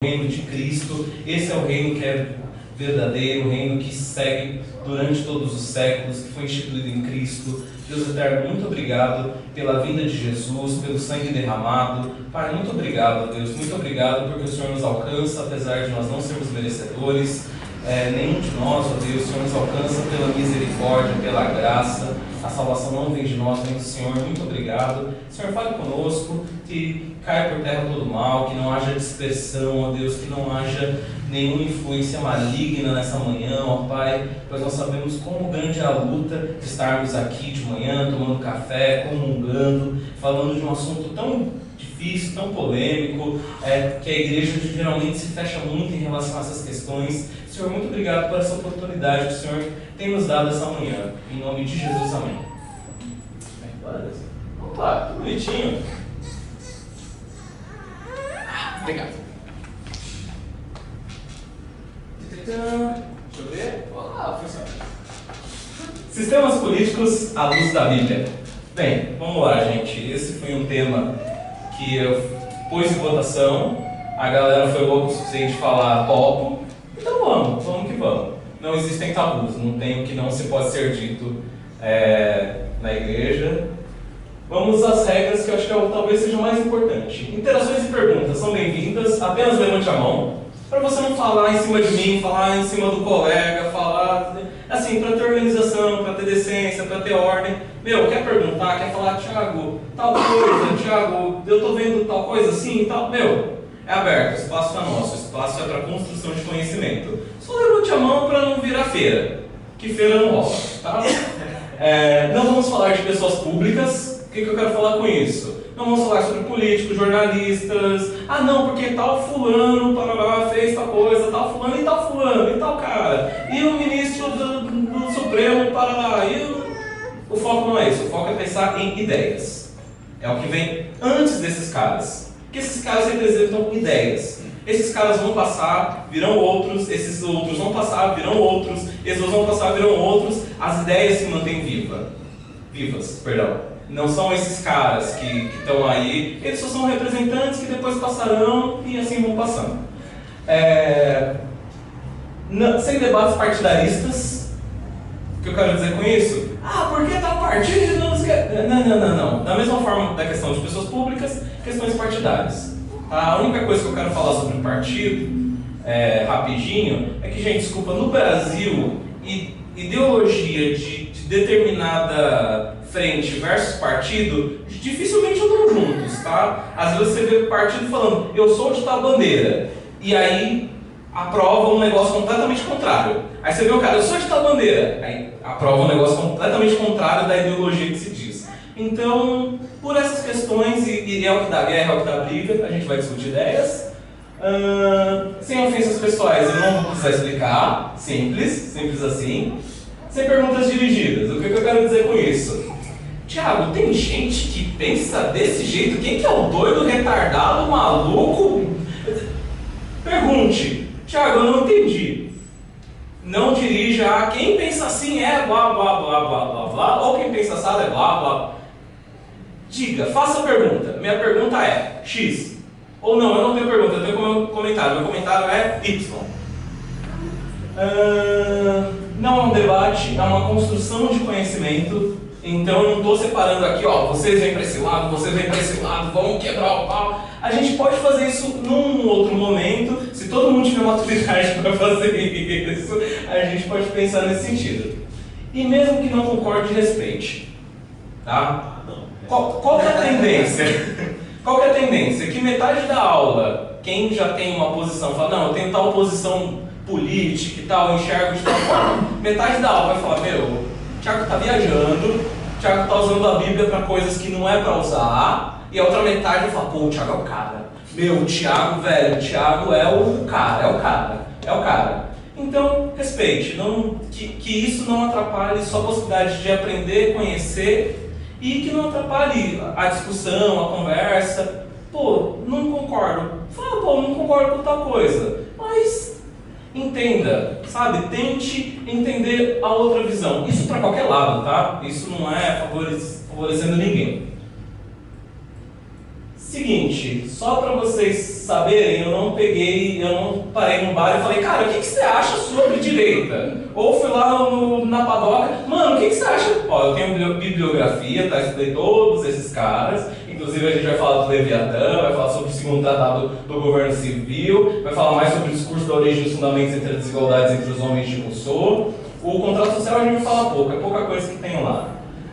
reino de Cristo. Esse é o reino que é verdadeiro, o reino que segue durante todos os séculos, que foi instituído em Cristo. Deus eterno, muito obrigado pela vida de Jesus, pelo sangue derramado. Pai, muito obrigado, Deus, muito obrigado porque o Senhor nos alcança, apesar de nós não sermos merecedores. Nenhum de nós, ó Deus, o Senhor nos alcança pela misericórdia, pela graça. A salvação não vem de nós, vem do Senhor. Muito obrigado. Senhor, fale conosco, que caia por terra todo mal, que não haja dispersão, ó Deus, que não haja nenhuma influência maligna nessa manhã, ó Pai, pois nós sabemos como grande é a luta de estarmos aqui de manhã, tomando café, comungando, falando de um assunto tão difícil, tão polêmico, que a igreja geralmente se fecha muito em relação a essas questões. Senhor, muito obrigado por essa oportunidade que o Senhor tem nos dado essa manhã. Em nome de Jesus, amém. Opa, que bonitinho. Obrigado. Deixa eu ver. Olá, funciona. Sistemas políticos à luz da Bíblia. Bem, vamos lá, gente. Esse foi um tema que eu pus em votação. A galera foi louca o suficiente de falar topo. Então vamos que vamos. Não existem tabus, não tem o que não se pode ser dito na igreja. Vamos às regras que eu acho que talvez seja o mais importante. Interações e perguntas são bem-vindas, apenas levante a mão, para você não falar em cima de mim, falar em cima do colega, falar assim, para ter organização, para ter decência, para ter ordem. Quer perguntar, quer falar, Thiago, tal coisa, Thiago, eu estou vendo tal coisa assim, tal, é aberto, o espaço é nosso, o espaço é para construção de conhecimento. Só levante a mão para não virar feira, que feira não rola, tá? Não vamos falar de pessoas públicas. O que eu quero falar com isso? Não vamos falar sobre políticos, jornalistas. Não, porque tal fulano fez tal coisa, tal fulano, e tal cara. E o ministro do Supremo, o foco não é isso, o foco é pensar em ideias. É o que vem antes desses caras. Porque esses caras representam ideias. Esses caras vão passar, virão outros, esses outros vão passar, virão outros, esses outros vão passar, virão outros. As ideias se mantêm vivas. Não são esses caras que estão aí, eles só são representantes que depois passarão e assim vão passando. Sem debates partidaristas. O que eu quero dizer com isso? Por que tal partido? Não. Da mesma forma da questão de pessoas públicas, questões partidárias. A única coisa que eu quero falar sobre o partido, rapidinho, é que, gente, desculpa, no Brasil, ideologia de determinada frente versus partido, dificilmente andam juntos, tá? Às vezes você vê o partido falando, eu sou de tal bandeira, e aí aprova um negócio completamente contrário. Aí você vê o cara, eu sou de tal bandeira, aí aprova um negócio completamente contrário da ideologia que se diz. Então, por essas questões, e é o que dá guerra, é o que dá briga, a gente vai discutir ideias. Sem ofensas pessoais, eu não vou precisar explicar, simples assim. Sem perguntas dirigidas, o que eu quero dizer com isso? Thiago, tem gente que pensa desse jeito? Quem que é o doido, retardado, maluco? Pergunte. Thiago, eu não entendi. Não dirija a quem pensa assim é blá blá blá blá blá blá, ou quem pensa assado é blá blá. Diga, faça a pergunta. Minha pergunta é X. Ou não, eu não tenho pergunta, eu tenho comentário. Meu comentário é Y. Não é um debate, é uma construção de conhecimento. Então eu não estou separando aqui, vocês vêm para esse lado, vamos quebrar o pau. A gente pode fazer isso num outro momento, se todo mundo tiver maturidade para fazer isso, a gente pode pensar nesse sentido. E mesmo que não concorde, respeite. Tá? Qual que é a tendência? Qual que é a tendência? Que metade da aula, quem já tem uma posição, fala, não, eu tenho tal posição política e tal, eu enxergo de tal forma. Metade da aula vai falar, o Thiago está viajando, o Thiago está usando a Bíblia para coisas que não é para usar, e a outra metade vai falar, o Thiago é o cara. O Thiago é o cara. Então, respeite, que isso não atrapalhe sua possibilidade de aprender, conhecer, e que não atrapalhe a discussão, a conversa. Não concordo. Fala, não concordo com tal coisa, mas entenda, sabe? Tente entender a outra visão. Isso para qualquer lado, tá? Isso não é favorecendo ninguém. Seguinte, só para vocês saberem, eu não parei num bar e falei, cara, o que você acha sobre direita? Ou fui lá na padoca, mano, o que você acha? Ó, eu tenho bibliografia, tá? Estudei todos esses caras, inclusive a gente vai falar do Leviatã, vai falar sobre o segundo tratado do governo civil, vai falar mais sobre o discurso da origem dos fundamentos entre as desigualdades entre os homens de Rousseau. O contrato social a gente vai falar pouco, é pouca coisa que tem lá.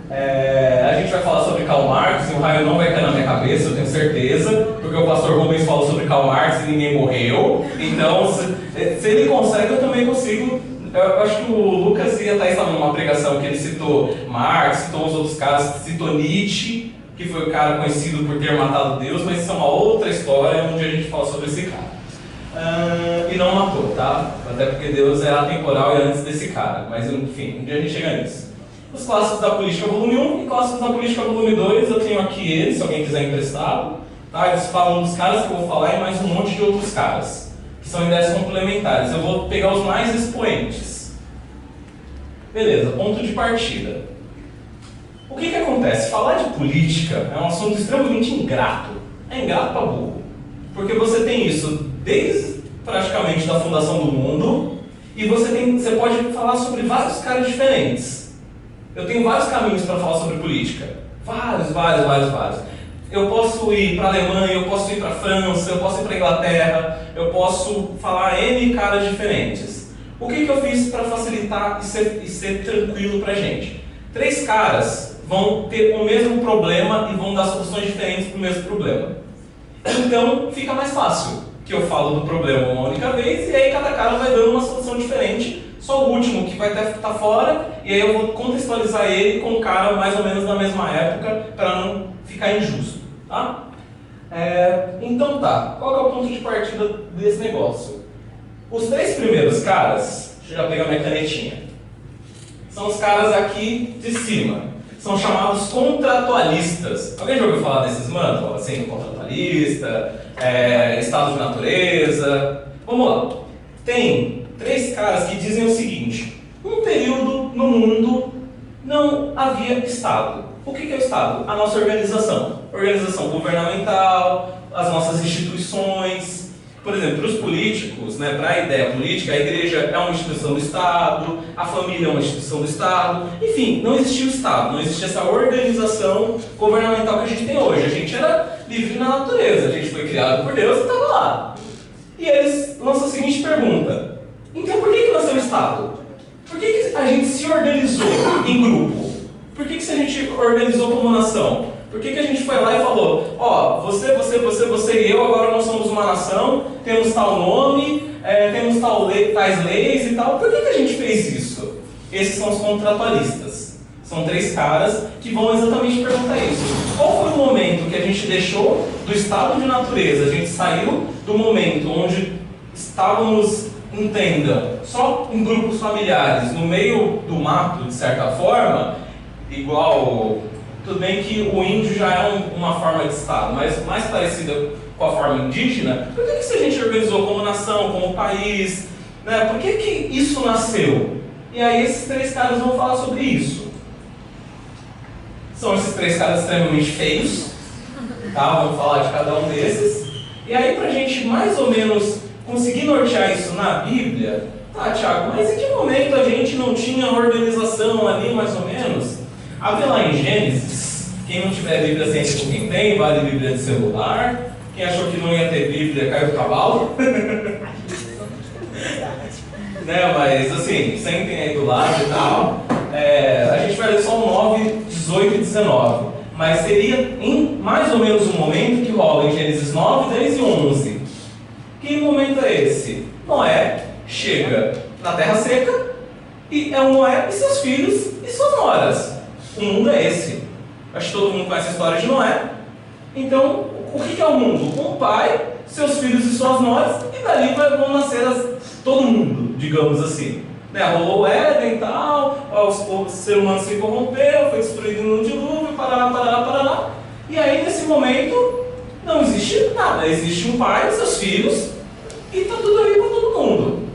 A gente vai falar sobre Karl Marx, e o raio não vai cair na minha cabeça, eu tenho certeza, porque o pastor Rubens falou sobre Karl Marx e ninguém morreu. Então, se ele consegue, eu também consigo. Eu acho que o Lucas ia estar numa pregação que ele citou Marx, citou os outros caras, citou Nietzsche, que foi o cara conhecido por ter matado Deus, mas isso é uma outra história onde a gente fala sobre esse cara. E não matou, tá? Até porque Deus é atemporal e antes desse cara, mas enfim, um dia a gente chega nisso. Os clássicos da política volume 1 e clássicos da política volume 2, eu tenho aqui eles, se alguém quiser emprestado. Tá? Eles falam dos caras que eu vou falar e mais um monte de outros caras, que são ideias complementares. Eu vou pegar os mais expoentes. Beleza, ponto de partida. O que acontece? Falar de política é um assunto extremamente ingrato. É ingrato para burro. Porque você tem isso desde praticamente da fundação do mundo e você pode falar sobre vários caras diferentes. Eu tenho vários caminhos para falar sobre política. Vários. Eu posso ir para a Alemanha, eu posso ir para a França, eu posso ir para a Inglaterra, eu posso falar N caras diferentes. O que eu fiz para facilitar e ser tranquilo para a gente? 3 caras vão ter o mesmo problema e vão dar soluções diferentes para o mesmo problema. Então fica mais fácil, que eu falo do problema uma única vez e aí cada cara vai dando uma solução diferente. Só o último que vai estar fora, e aí eu vou contextualizar ele com um cara mais ou menos na mesma época, para não ficar injusto, tá? Então tá, qual que é o ponto de partida desse negócio? Os 3 primeiros caras, deixa eu já pegar minha canetinha, são os caras aqui de cima, são chamados contratualistas. Alguém já ouviu falar desses manos? Assim, contratualista, estado de natureza. Vamos lá, tem 3 caras que dizem o seguinte: um período no mundo não havia Estado. O que é o Estado? A nossa organização governamental, as nossas instituições. Por exemplo, para os políticos, né, para a ideia política, a igreja é uma instituição do Estado, a família é uma instituição do Estado. Enfim, não existia o Estado, não existia essa organização governamental que a gente tem hoje. A gente era livre na natureza, a gente foi criado por Deus e estava lá. E eles lançam a seguinte pergunta: então por que nós temos Estado? Por que a gente se organizou em grupo? Por que a gente organizou como nação? Por que a gente foi lá e falou, ó, você e eu, agora nós somos uma nação, temos tal nome, temos tais leis e tal. Por que a gente fez isso? Esses são os contratualistas. São 3 caras que vão exatamente perguntar isso. Qual foi o momento que a gente deixou do estado de natureza? A gente saiu do momento onde estávamos, entenda, só em grupos familiares, no meio do mato, de certa forma, igual... Tudo bem que o índio já é uma forma de Estado, mas mais parecida com a forma indígena. Por que a gente organizou como nação, como país? Né? Por que isso nasceu? E aí esses 3 caras vão falar sobre isso. São esses 3 caras extremamente feios, tá? Vamos falar de cada um desses. E aí pra gente mais ou menos conseguir nortear isso na Bíblia, tá, Tiago, mas em que momento a gente não tinha organização ali, mais ou menos? Abre lá em Gênesis. Quem não tiver Bíblia, sente com quem tem, vale Bíblia de celular. Quem achou que não ia ter Bíblia, caiu do cavalo. Né, mas assim, sentem aí do lado e tal. A gente vai ler só o 9, 18 e 19. Mas seria em mais ou menos o momento que rola em Gênesis 9, 10 e 11. Que momento é esse? Noé chega na terra seca e é o Noé e seus filhos e suas noras. O mundo é esse. Acho que todo mundo conhece a história de Noé. Então, o que é o mundo? Um pai, seus filhos e suas noras, e dali vão nascer todo mundo, digamos assim. Né? Rolou o Éden e tal, o ser humano se corrompeu, foi destruído no dilúvio, parará. E aí, nesse momento, não existe nada. Existe um pai, seus filhos, e está tudo ali para todo mundo.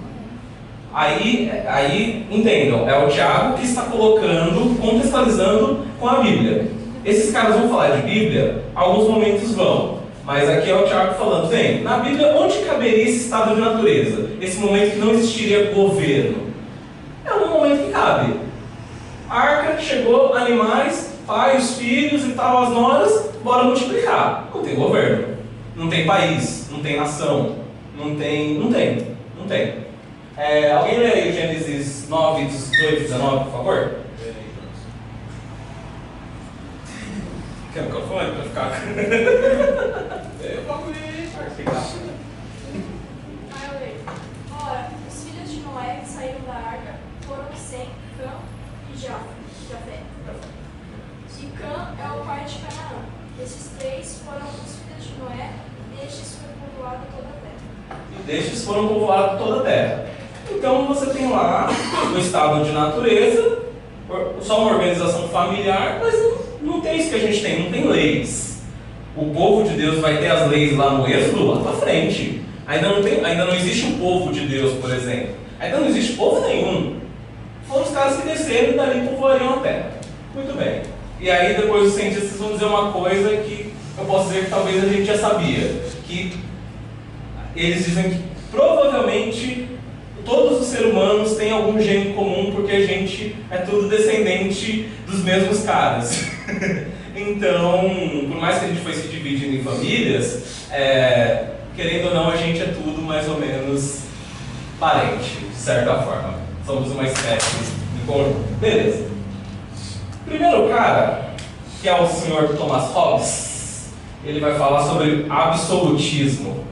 Aí, entendam, é o Tiago que está contextualizando com a Bíblia. Esses caras vão falar de Bíblia, alguns momentos vão. Mas aqui é o Tiago falando, vem, na Bíblia onde caberia esse estado de natureza? Esse momento que não existiria governo? É um momento que cabe. A arca chegou, animais, pai, os filhos e tal, as noras, bora multiplicar. Não tem governo, não tem país, não tem nação, não tem. Alguém lê aí Gênesis 9, 18, 19, por favor? Quer microfone pra ficar? Eu vou ler. Ora, os filhos de Noé que saíram da arca foram Sem, Cã e Jafé. E Cã é o pai de Canaã. Esses três foram os filhos de Noé, e destes foi povoada toda a terra. E destes foram povoados toda a terra. Então você tem lá, no estado de natureza, só uma organização familiar, mas não tem isso que a gente tem, não tem leis. O povo de Deus vai ter as leis lá no Êxodo, lá pra frente. Ainda não existe o povo de Deus, por exemplo. Ainda não existe povo nenhum. Foram os caras que desceram e dali povoariam a terra. Muito bem. E aí depois os cientistas vão dizer uma coisa que eu posso dizer que talvez a gente já sabia. Que eles dizem que provavelmente todos os seres humanos têm algum gene comum, porque a gente é tudo descendente dos mesmos caras. Então, por mais que a gente fosse se dividindo em famílias, querendo ou não, a gente é tudo mais ou menos parente, de certa forma. Somos uma espécie de conjunto. Beleza. Primeiro cara, que é o senhor Thomas Hobbes, ele vai falar sobre absolutismo.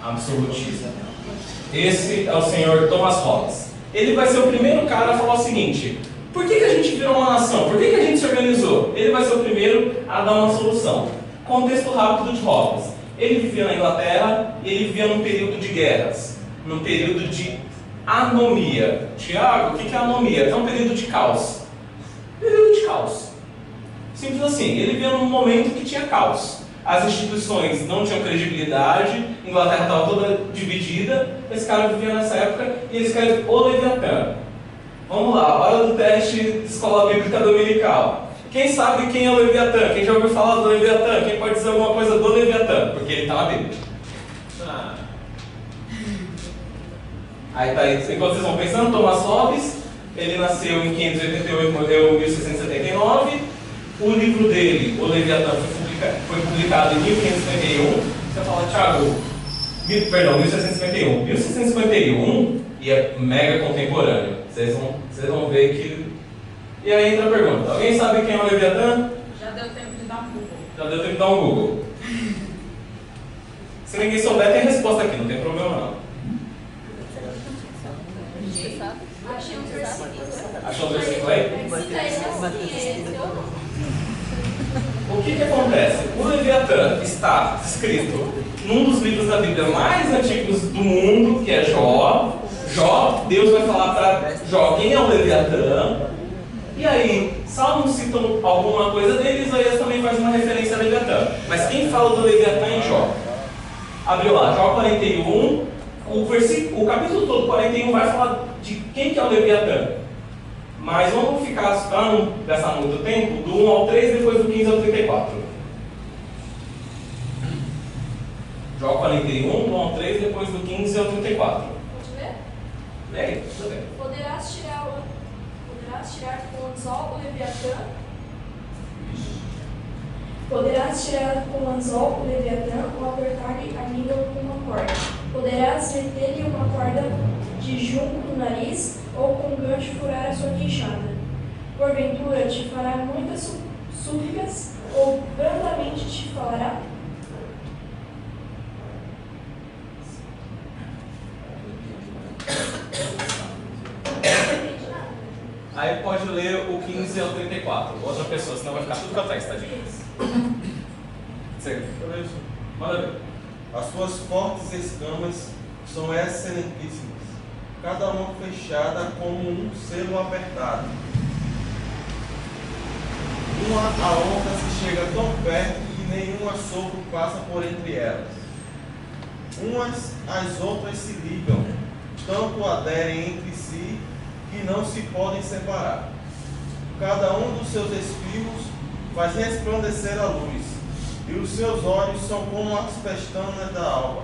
Absolutismo. Esse é o senhor Thomas Hobbes. Ele vai ser o primeiro cara a falar o seguinte: por que a gente virou uma nação? Por que a gente se organizou? Ele vai ser o primeiro a dar uma solução. Contexto rápido de Hobbes. Ele vivia na Inglaterra e ele vivia num período de guerras, num período de anomia. Tiago, o que é anomia? É um período de caos. Período de caos. Simples assim. Ele vivia num momento que tinha caos. As instituições não tinham credibilidade, a Inglaterra estava toda dividida. Esse cara vivia nessa época e ele escreve O Leviatã. Vamos lá, hora do teste de escola bíblica dominical. Quem sabe quem é o Leviatã? Quem já ouviu falar do Leviatã? Quem pode dizer alguma coisa do Leviatã? Porque ele está na Bíblia. Aí tá aí, enquanto vocês vão pensando, Thomas Hobbes, ele nasceu em 588, morreu em 1679. O livro dele, O Leviatã, foi publicado em 1551. Você fala, Tiago, 1651. 1651 e é mega contemporâneo. Vocês vão ver que... E aí entra a pergunta: alguém sabe quem é o Leviatã? Já deu tempo de dar um Google. Já deu tempo de dar um Google. Se ninguém souber, tem resposta aqui, não tem problema não. Achei um versículo. Achou o versículo aí? O que acontece? O Leviatã está escrito num dos livros da Bíblia mais antigos do mundo, que é Jó. Deus vai falar para Jó quem é o Leviatã. E aí, Salmos citam alguma coisa dele, Isaías também faz uma referência a Leviatã. Mas quem fala do Leviatã é Jó. Abriu lá, Jó 41, o capítulo todo 41 vai falar de quem que é o Leviatã. Mas vamos ficar, para não gastar muito tempo, do 1 ao 3, depois do 15 ao 34. Jó 41, do 1 ao 3, depois do 15 ao 34. Pode ler? Lê aí, tudo bem. Poderás tirar com o anzol o Leviatã? Poderás tirar com o anzol o Leviatã ou apertar-lhe a língua com uma corda. Poderás meter-lhe uma corda de junco no nariz ou com um gancho furar a sua queixada. Porventura te fará muitas súplicas ou brandamente te falará? Aí pode ler o 15 ao 34. Outra pessoa, senão vai ficar tudo para trás, tadinho. Manda ver. As suas fortes escamas são excelentíssimas, cada uma fechada como um selo apertado. Uma a outra se chega tão perto que nenhum assopro passa por entre elas. Umas às outras se ligam, tanto aderem entre si que não se podem separar. Cada um dos seus espinhos faz resplandecer a luz, e os seus olhos são como as pestanas da alva.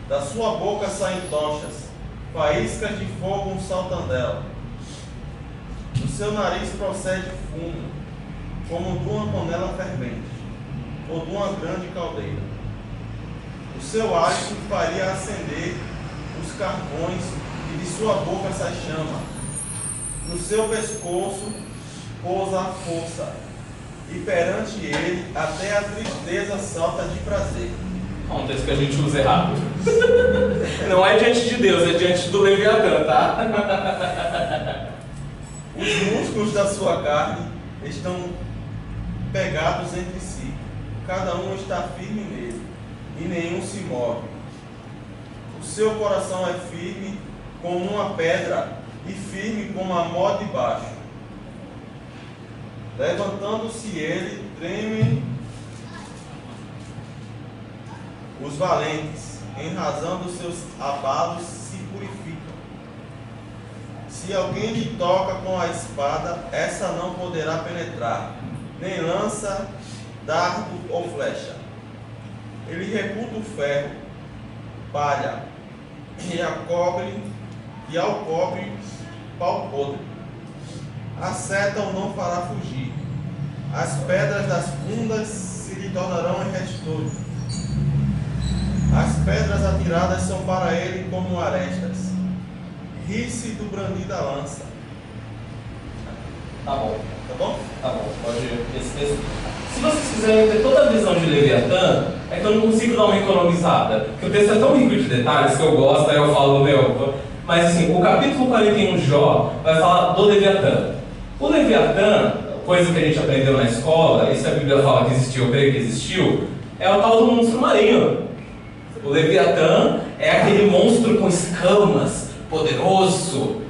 Da sua boca saem tochas, faíscas de fogo saltam dela. Do seu nariz procede fumo, como de uma panela fervente, ou de uma grande caldeira. O seu hálito faria acender os carvões, e de sua boca sai chama. No seu pescoço pousa a força, e perante ele até a tristeza salta de prazer. Um texto que a gente usa errado. Não é diante de Deus, é diante do Leviatã, tá? Os músculos da sua carne estão pegados entre si, cada um está firme nele, e nenhum se move. O seu coração é firme como uma pedra, e firme como a mó de baixo. Levantando-se ele, tremem os valentes, em razão dos seus abalos se purificam. Se alguém lhe toca com a espada, essa não poderá penetrar, nem lança, dardo ou flecha. Ele reputa o ferro, palha, e ao cobre pau podre. A seta o não fará fugir. As pedras das fundas se lhe tornarão em restolho. As pedras atiradas são para ele como arestas. Ri-se do brandir da lança. Tá bom. Tá bom? Tá bom, pode ir. Se vocês quiserem ter toda a visão de Leviatã, é que eu não consigo dar uma economizada. Porque o texto é tão rico de detalhes que eu gosto, aí eu falo, meu. Mas assim, o capítulo 41 de Jó vai falar do Leviatã. O Leviatã, coisa que a gente aprendeu na escola, e se a Bíblia fala que existiu, eu creio que existiu, é o tal do monstro marinho. O Leviatã é aquele monstro com escamas, poderoso.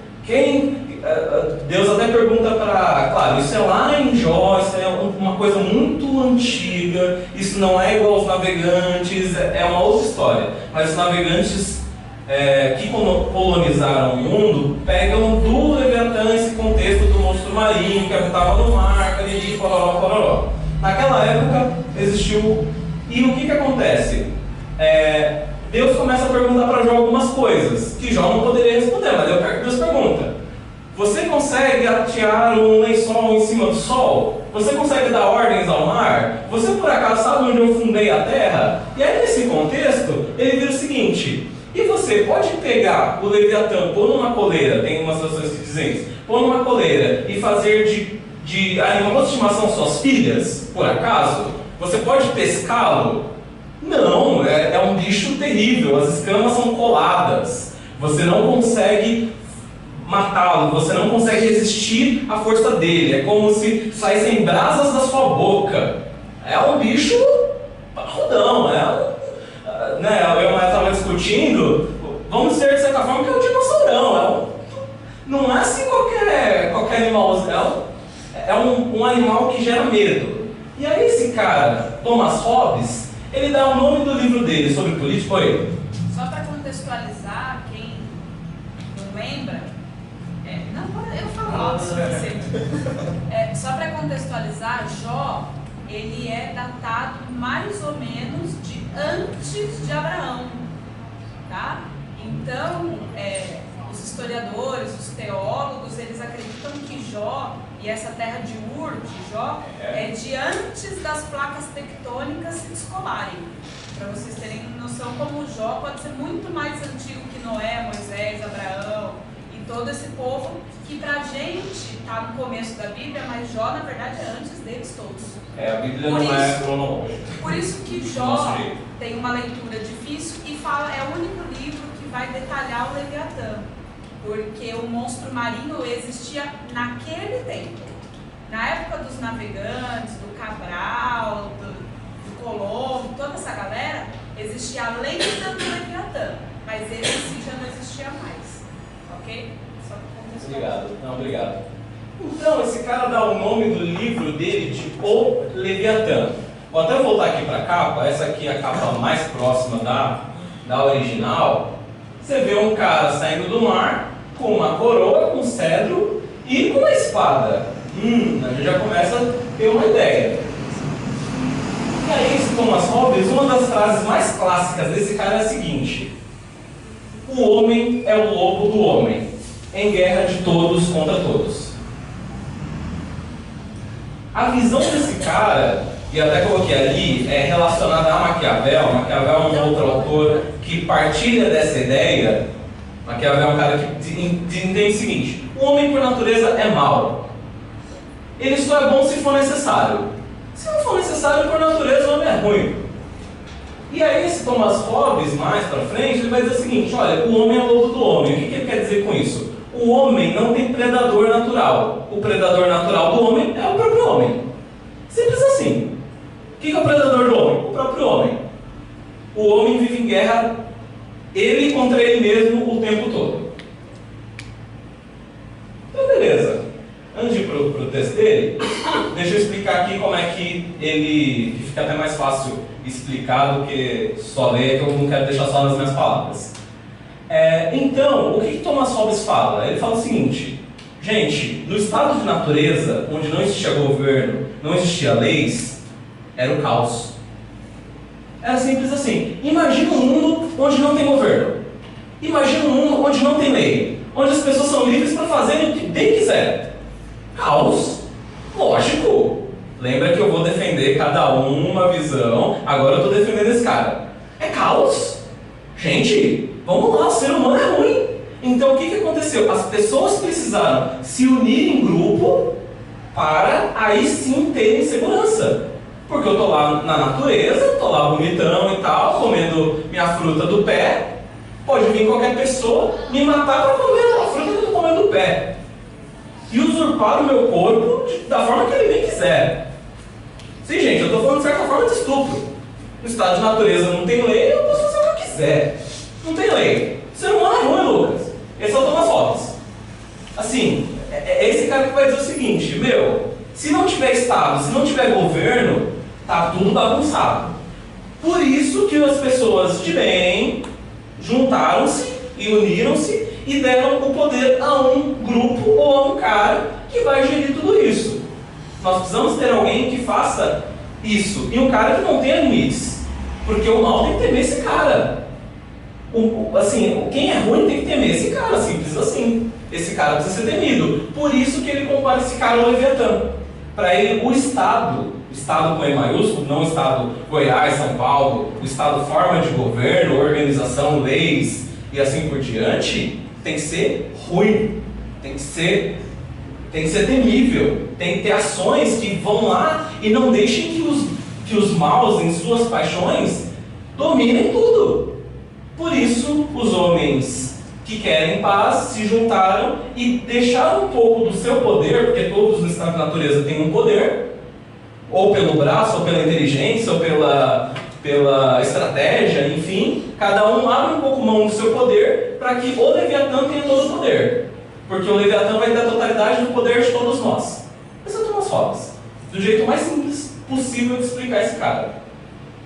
Deus até pergunta para... Claro, isso é lá em Jó, isso é uma coisa muito antiga, isso não é igual aos navegantes, é uma outra história. Mas os navegantes que colonizaram o mundo pegam do Leviatã esse contexto do monstro marinho que habitava no mar, cariri, pororó, pororó. Naquela época existiu... E o que acontece? Deus começa a perguntar para Jó algumas coisas que Jó não poderia responder, mas Deus pergunta: você consegue atear um lençol em cima do sol? Você consegue dar ordens ao mar? Você por acaso sabe onde eu fundei a terra? E aí nesse contexto, ele vira o seguinte: e você pode pegar o Leviatã, pôr numa coleira, tem umas traduções que dizem isso, pôr numa coleira e fazer de animal de estimação suas filhas, por acaso? Você pode pescá-lo? Não, é um bicho terrível, as escamas são coladas, você não consegue matá-lo, você não consegue resistir à força dele, é como se saíssem brasas da sua boca. É um bicho parrudão, né? Eu estava discutindo, vamos dizer de certa forma que é um dinossaurão, não é assim qualquer animal, é um animal que gera medo. E aí esse cara, Thomas Hobbes, ele dá o nome do livro dele sobre política. Oi. Só para contextualizar, quem não lembra, eu falo isso você. Só para contextualizar, Jó, ele é datado mais ou menos de antes de Abraão, tá? Então, os historiadores, os teólogos, eles acreditam que Jó e essa terra de Ur, de Jó, é de antes das placas tectônicas se descolarem. Para vocês terem noção como Jó pode ser muito mais antigo que Noé, Moisés, Abraão e todo esse povo que pra gente está no começo da Bíblia, mas Jó na verdade é antes deles todos. A Bíblia não é cronológica. Por isso que Jó tem uma leitura difícil e é o único livro que vai detalhar o Leviatã. Porque o monstro marinho existia naquele tempo. Na época dos navegantes, do Cabral, do Colombo, toda essa galera, existia a lenda do Leviatã, mas ele em si já não existia mais. Ok? Só para contextualizar. Obrigado. Então, esse cara dá o nome do livro dele de O Leviatã. Vou até voltar aqui para a capa, essa aqui é a capa mais próxima da original. Você vê um cara saindo do mar com uma coroa, com cedro e com uma espada. A gente já começa a ter uma ideia. E aí, esse Thomas Hobbes, uma das frases mais clássicas desse cara é a seguinte: o homem é o lobo do homem, em guerra de todos contra todos. A visão desse cara, e até coloquei ali, é relacionada a Maquiavel. Maquiavel é um outro autor que partilha dessa ideia. Maquiavel é um cara que entende o seguinte: o homem por natureza é mau. Ele só é bom se for necessário. Se não for necessário, por natureza o homem é ruim. E aí esse Thomas Hobbes, mais pra frente, ele vai dizer o seguinte: olha, o homem é o lobo do homem. O que ele quer dizer com isso? O homem não tem predador natural. O predador natural do homem é o próprio homem. Simples assim. O que é o predador do homem? O próprio homem. O homem vive em guerra, ele contra ele mesmo o tempo todo. Então beleza. Antes de ir pro texto dele, deixa eu explicar aqui como é que ele... que fica até mais fácil explicar do que só ler, que eu não quero deixar só nas minhas palavras. Então, o que Thomas Hobbes fala? Ele fala o seguinte: gente, no estado de natureza, onde não existia governo, não existia leis, era o caos. Era simples assim. Imagina um mundo onde não tem governo. Imagina um mundo onde não tem lei, onde as pessoas são livres para fazerem o que bem quiser. Caos? Lógico. Lembra que eu vou defender cada um uma visão. Agora eu estou defendendo esse cara. É caos. Gente, vamos lá, o ser humano é ruim. Então o que aconteceu? As pessoas precisaram se unir em grupo para aí sim terem segurança. Porque eu estou lá na natureza, estou lá bonitão e tal, comendo minha fruta do pé. Pode vir qualquer pessoa me matar para comer a fruta que eu estou comendo do pé. E usurpar o meu corpo da forma que ele bem quiser. Sim, gente, eu estou falando de certa forma de estupro. No estado de natureza não tem lei, eu posso fazer o que eu quiser. Não tem lei. O ser humano é ruim, Lucas. Esse é o Thomas Hobbes. Assim, é esse cara que vai dizer o seguinte: se não tiver Estado, se não tiver governo, tá tudo bagunçado. Por isso que as pessoas de bem juntaram-se e uniram-se e deram o poder a um grupo ou a um cara que vai gerir tudo isso. Nós precisamos ter alguém que faça isso, e um cara que não tenha limites, porque o mal tem que temer esse cara. Quem é ruim tem que temer esse cara, simples assim. Esse cara precisa ser temido. Por isso que ele compara esse cara ao Leviatã. Para ele, o Estado com E maiúsculo, não o Estado Goiás, São Paulo, o Estado forma de governo, organização, leis e assim por diante, tem que ser ruim, tem que ser temível, tem que ter ações que vão lá e não deixem que os maus, em suas paixões, dominem tudo. Por isso, os homens que querem paz se juntaram e deixaram um pouco do seu poder, porque todos no estado de natureza têm um poder, ou pelo braço, ou pela inteligência, ou pela estratégia, enfim, cada um abre um pouco mão do seu poder para que o Leviatã tenha todo o poder, porque o Leviatã vai ter a totalidade do poder de todos nós. Esse é o Thomas Hobbes, do jeito mais simples possível de explicar esse cara.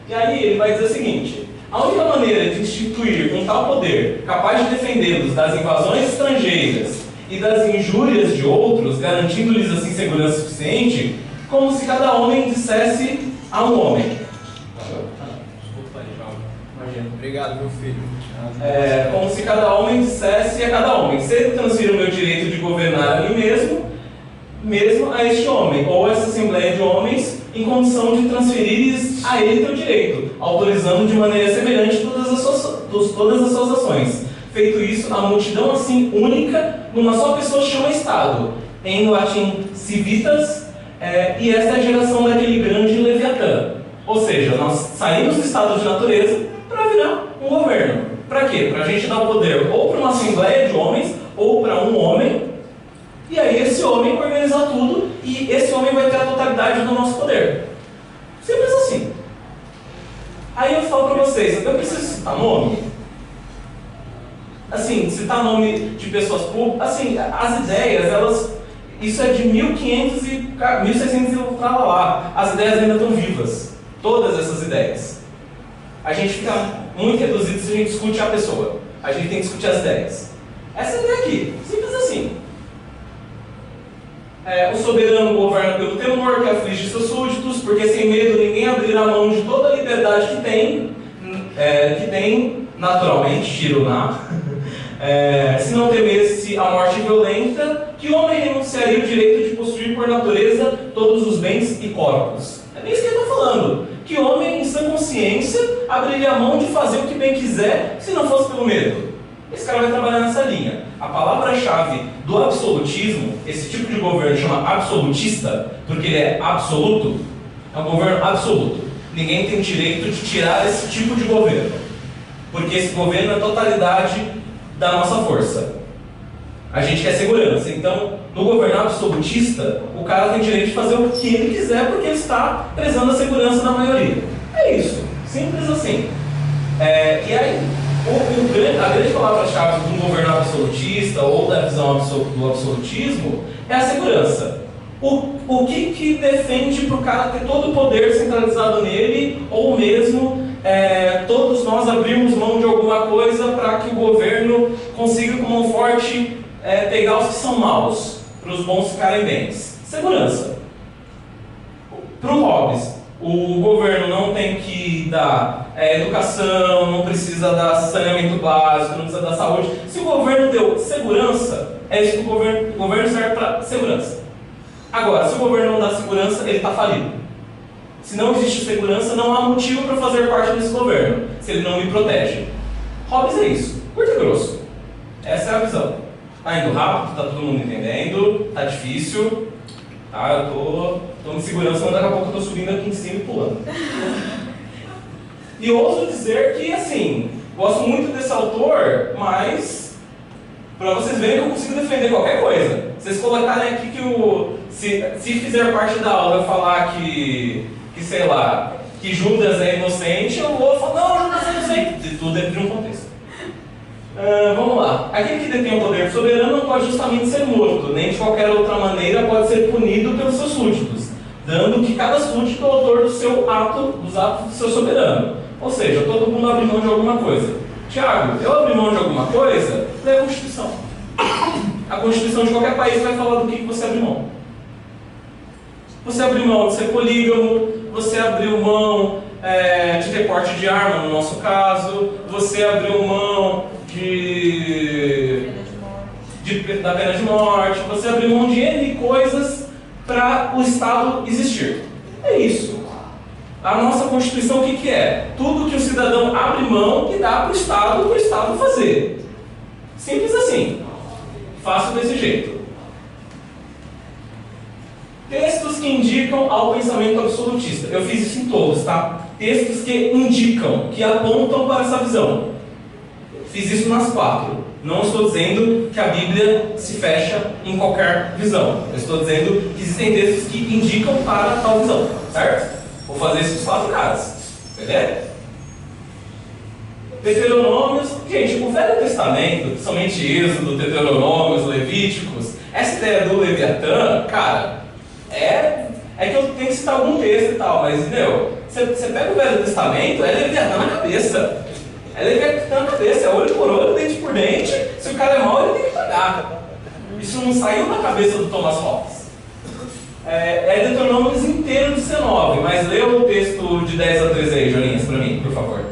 E aí ele vai dizer o seguinte: a única maneira de instituir um tal poder capaz de defendê-los das invasões estrangeiras e das injúrias de outros, garantindo-lhes assim segurança suficiente, como se cada homem dissesse a um homem. Desculpa aí, João. Imagina. Obrigado, meu filho. Como se cada homem dissesse a cada homem: se transfiro o meu direito de governar a mim mesmo a este homem, ou essa assembleia de homens, em condição de transferir a ele teu direito, autorizando de maneira semelhante todas as suas ações. Feito isso, a multidão assim única, numa só pessoa, chama Estado, em latim civitas, e esta é a geração daquele grande Leviatã. Ou seja, nós saímos do estado de natureza para virar um governo. Para quê? Para a gente dar o poder ou para uma assembleia de homens, ou para um homem, e aí esse homem organizar tudo, e esse homem vai ter a totalidade do nosso poder. Simples assim. Aí eu falo para vocês, eu preciso citar nome? Assim, citar nome de pessoas públicas, assim, as ideias, elas... Isso é de 1500 e 1600 e lá. As ideias ainda estão vivas. Todas essas ideias. A gente fica muito reduzido se a gente discute a pessoa. A gente tem que discutir as ideias. Essa ideia aqui, O soberano governa pelo temor, que aflige seus súditos, porque sem medo ninguém abrirá mão de toda a liberdade que tem naturalmente, Tiruná, se não temesse a morte violenta, que o homem renunciaria o direito de possuir por natureza todos os bens e corpos. É bem isso que ele está falando. Que o homem, em sua consciência, abriria a mão de fazer o que bem quiser, se não fosse pelo medo. Esse cara vai trabalhar nessa linha. A palavra-chave do absolutismo, esse tipo de governo chama absolutista, porque ele é absoluto, é um governo absoluto. Ninguém tem direito de tirar esse tipo de governo, porque esse governo é a totalidade da nossa força. A gente quer segurança. Então, no governo absolutista, o cara tem direito de fazer o que ele quiser, porque ele está prezando a segurança da maioria. É isso. Simples assim. E aí, a grande palavra-chave de um governo absolutista ou da visão do absolutismo é a segurança. O que defende para o cara ter todo o poder centralizado nele, ou mesmo todos nós abrimos mão de alguma coisa para que o governo consiga com mão forte pegar os que são maus, para os bons ficarem bens? Segurança. Para o Hobbes, o governo não tem que dar educação, não precisa dar saneamento básico, não precisa dar saúde. Se o governo deu segurança, é isso que o governo serve para segurança. Agora, se o governo não dá segurança, ele está falido. Se não existe segurança, não há motivo para fazer parte desse governo, se ele não me protege. Hobbes é isso, curto e grosso. Essa é a visão. Está indo rápido, está todo mundo entendendo, está difícil. Tá, eu tô me segurando, senão daqui a pouco eu estou subindo aqui em cima e pulando. E ouso dizer que, assim, gosto muito desse autor, mas para vocês verem que eu consigo defender qualquer coisa. Vocês colocarem aqui que se fizer parte da aula eu falar que sei lá, que Judas é inocente, eu vou falar, não, Judas é inocente. Tudo dentro de um contexto. Vamos lá. Aquele que detém o poder soberano não pode justamente ser morto, nem de qualquer outra maneira pode ser punido pelos seus súditos, dando que cada súdito é o autor dos atos do seu soberano. Ou seja, todo mundo abre mão de alguma coisa. Tiago, eu abri mão de alguma coisa? Lê a Constituição. A Constituição de qualquer país vai falar do que você abriu mão. Você abriu mão de ser polígamo, você abriu mão de ter porte de arma, no nosso caso, você abriu mão da pena de morte, você abriu mão de N coisas para o Estado existir. É isso. A nossa Constituição o que é? Tudo que o cidadão abre mão e dá para o Estado fazer. Simples assim. Fácil desse jeito. Textos que indicam ao pensamento absolutista. Eu fiz isso em todos, tá? Textos que indicam, que apontam para essa visão. Fiz isso nas 4. Não estou dizendo que a Bíblia se fecha em qualquer visão. Eu estou dizendo que existem textos que indicam para tal visão, certo? Vou fazer isso nos 4 casos. Beleza? Deuteronômios. Gente, o Velho Testamento, principalmente Êxodo, Deuteronômios, Levíticos, essa ideia do Leviatã, cara, é que eu tenho que citar algum texto e tal, mas, você pega o Velho Testamento, é Leviatã na cabeça. É Leviatã na cabeça, é olho por olho, dente por dente. Se o cara é mau, ele tem que pagar. Isso não saiu da cabeça do Thomas Hobbes. É Deuteronômios inteiro de 19, mas lê o texto de 10 a 13 aí, Jolinhas, para mim, por favor.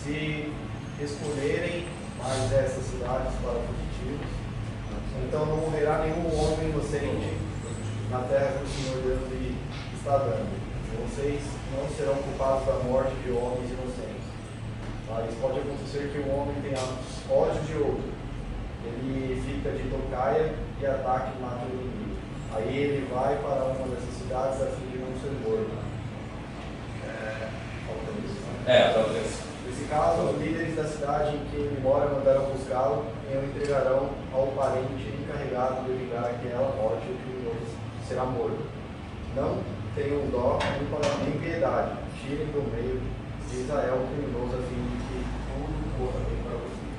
Se escolherem mais dessas cidades para fugitivos, então não morrerá nenhum homem inocente na terra que o Senhor Deus lhe está dando. Vocês não serão culpados da morte de homens inocentes. Mas pode acontecer que um homem tenha ódio de outro. Ele fica de tocaia e ataca e mata o inimigo. Aí ele vai para uma dessas cidades a fim de não ser morto. Falta isso, né? Falta isso. Nesse caso, os líderes da cidade em que ele mora mandaram buscá-lo e o entregarão ao parente encarregado de evitar aquela morte e o criminoso será morto. Não tenham dó nem piedade. Tirem do meio de Israel o criminoso a fim de que tudo corra bem para vocês.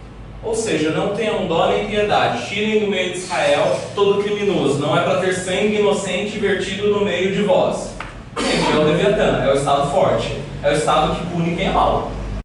Ou seja, não tenham dó nem piedade. Tirem do meio de Israel todo criminoso. Não é para ter sangue inocente vertido no meio de vós. Gente, é o Leviatã, é o Estado forte. É o Estado que pune quem é mau.